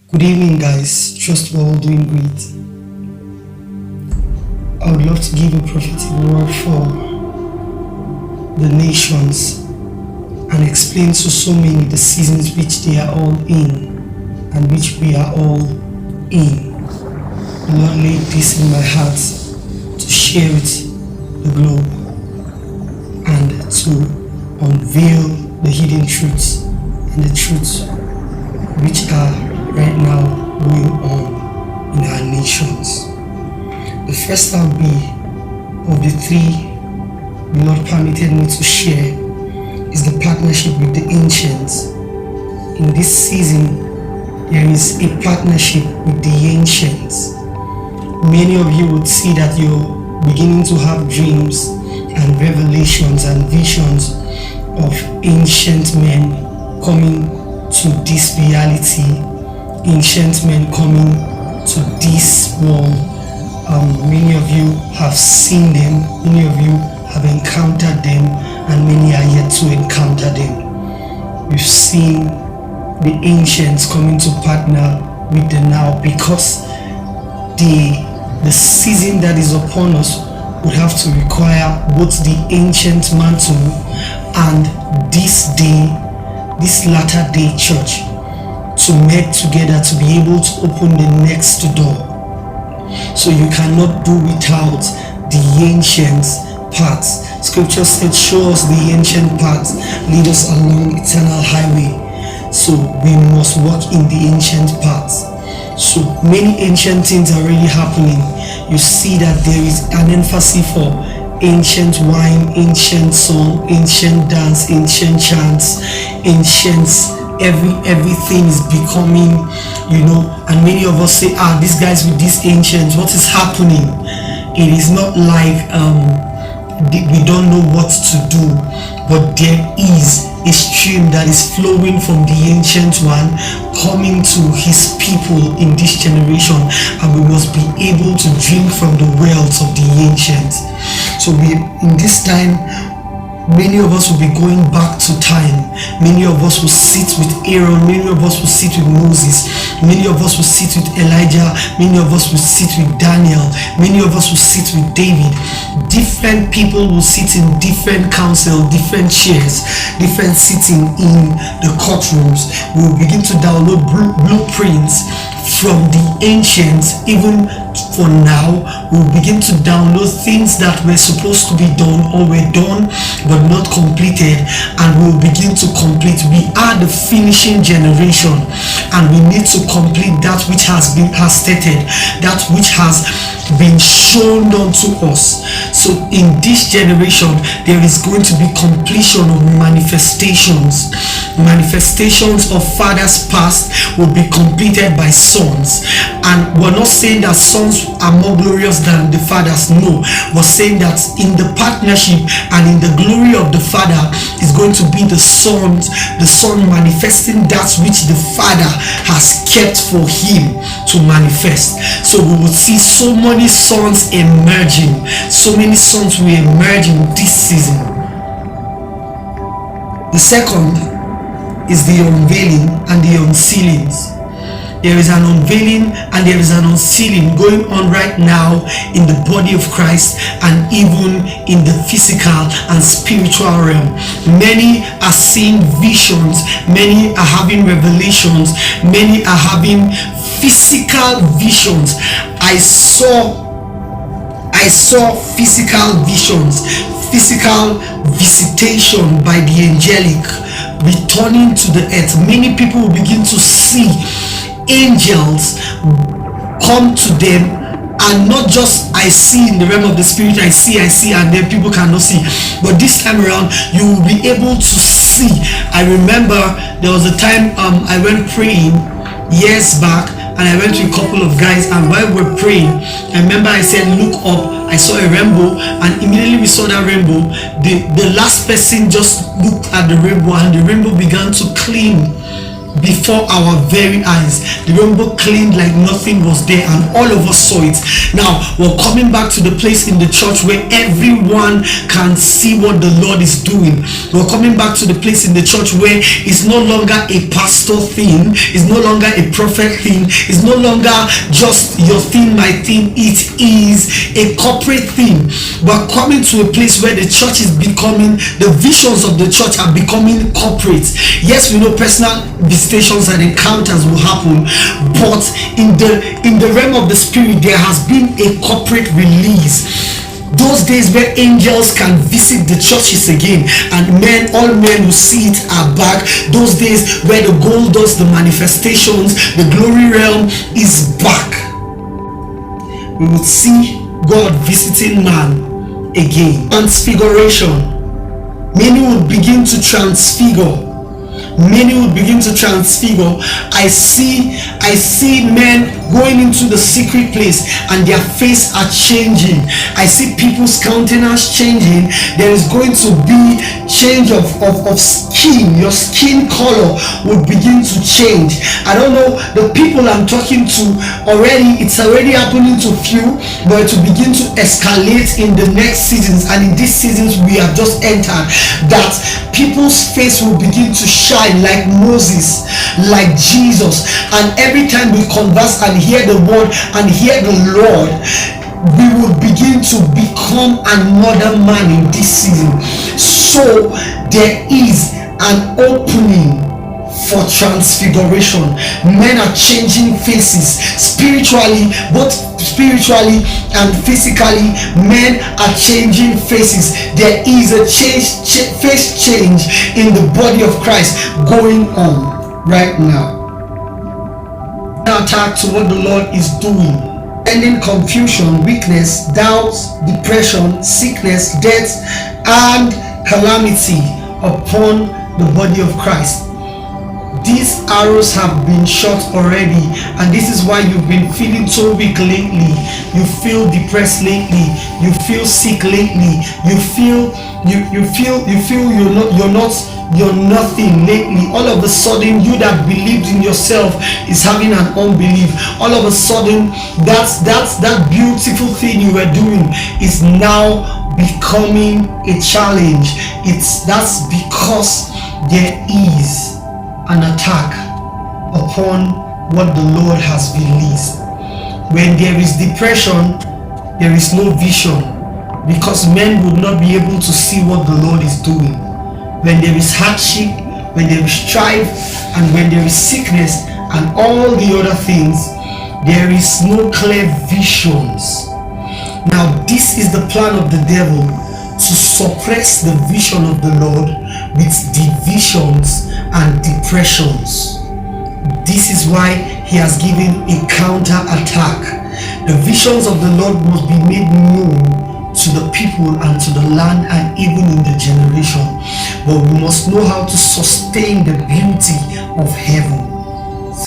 Good evening, guys. Trust we're all doing great. I would love to give a prophetic word for the nations and explain to so many the seasons which they are all in and which we are all in. The Lord laid this in my heart to share with the globe and to unveil the hidden truths and the truths which are right now going on in our nations. The first I'll be of the three the Lord permitted me to share is the partnership with the ancients. In this season, there is a partnership with the ancients. Many of you would see that you're beginning to have dreams and revelations and visions of ancient men coming to this reality, ancient men coming to this world. Many of you have seen them, many of you have encountered them, and many are yet to encounter them. We've seen the ancients coming to partner with the now, because the season that is upon us would have to require both the ancient mantle and this day, this latter day church to merge together to be able to open the next door. So you cannot do without the ancient paths. Scripture said, show us the ancient paths, lead us along eternal highway. So we must walk in the ancient paths. So many ancient things are really happening. You see that there is an emphasis for ancient wine, ancient song, ancient dance, ancient chants, ancient everything is becoming, and many of us say, these guys with these ancients, what is happening? It is not like we don't know what to do, but there is a stream that is flowing from the ancient one coming to his people in this generation, and we must be able to drink from the wells of the ancients. So in this time, many of us will be going back to time. Many of us will sit with Aaron. Many of us will sit with Moses. Many of us will sit with Elijah. Many of us will sit with Daniel. Many of us will sit with David. Different people will sit in different council, different chairs, different sitting in the courtrooms. We will begin to download blueprints from the ancients. Even for now, we'll begin to download things that were supposed to be done or were done but not completed, and we'll begin to complete. We are the finishing generation, and we need to complete that which has stated, that which has been shown unto us. So in this generation, there is going to be completion of manifestations of fathers past will be completed by sons. And we're not saying that sons are more glorious than the fathers. No, we're saying that in the partnership and in the glory of the father is going to be the son manifesting that which the father has kept for him to manifest. So we will see so many sons emerging. So many sons will emerge in this season. The second is the unveiling and the unsealings. There is an unveiling and there is an unsealing going on right now in the body of Christ, and even in the physical and spiritual realm. Many are seeing visions, many are having revelations, many are having physical visions. I saw physical visions, physical visitation by the angelic returning to the earth. Many people will begin to see angels come to them, and not just I see in the realm of the spirit, I see, and then people cannot see, but this time around you will be able to see. I remember there was a time I went praying years back, and I went to a couple of guys, and while we were praying, I remember I said, look up. I saw a rainbow, and immediately we saw that rainbow. The last person just looked at the rainbow, and the rainbow began to clean before our very eyes. The rainbow cleaned like nothing was there, and all of us saw it. Now we're coming back to the place in the church where everyone can see what the Lord is doing. We're coming back to the place in the church where it's no longer a pastor thing, it's no longer a prophet thing, it's no longer just your thing, my thing. It is a corporate thing. We're coming to a place where the church is becoming, the visions of the church are becoming corporate. Yes, we know personal visitations and encounters will happen, but in the realm of the spirit there has been a corporate release. Those days where angels can visit the churches again and all men will see it are back. Those days where the gold dust, the manifestations, the glory realm is back. We will see God visiting man again. Transfiguration. Many would begin to transfigure. Many would begin to transfigure. I see men going into the secret place and their face are changing. I see people's countenance changing. There is going to be change of skin. Your skin color will begin to change. I don't know the people I'm talking to already. It's already happening to few, but it will begin to escalate in the next seasons. And in these seasons we have just entered, that people's face will begin to shine like Moses, like Jesus. And every time we converse and hear the word and hear the Lord, we will begin to become another man in this season. So there is an opening for transfiguration. Men are changing faces spiritually, both spiritually and physically. Men are changing faces. There is a face change in the body of Christ going on right now. Attack to what the Lord is doing, ending confusion, weakness, doubts, depression, sickness, death, and calamity upon the body of Christ. These arrows have been shot already, and this is why you've been feeling so weak lately. You feel depressed lately. You feel sick lately. You feel you're nothing lately. All of a sudden, you that believed in yourself is having an unbelief. All of a sudden, that beautiful thing you were doing is now becoming a challenge. That's because there is an attack upon what the Lord has released. When there is depression, there is no vision, because men would not be able to see what the Lord is doing. When there is hardship, when there is strife, and when there is sickness and all the other things, there is no clear visions. Now this is the plan of the devil, to suppress the vision of the Lord with divisions and depressions. This is why he has given a counter attack. The visions of the Lord must be made known to the people and to the land and even in the generation. But we must know how to sustain the beauty of heaven.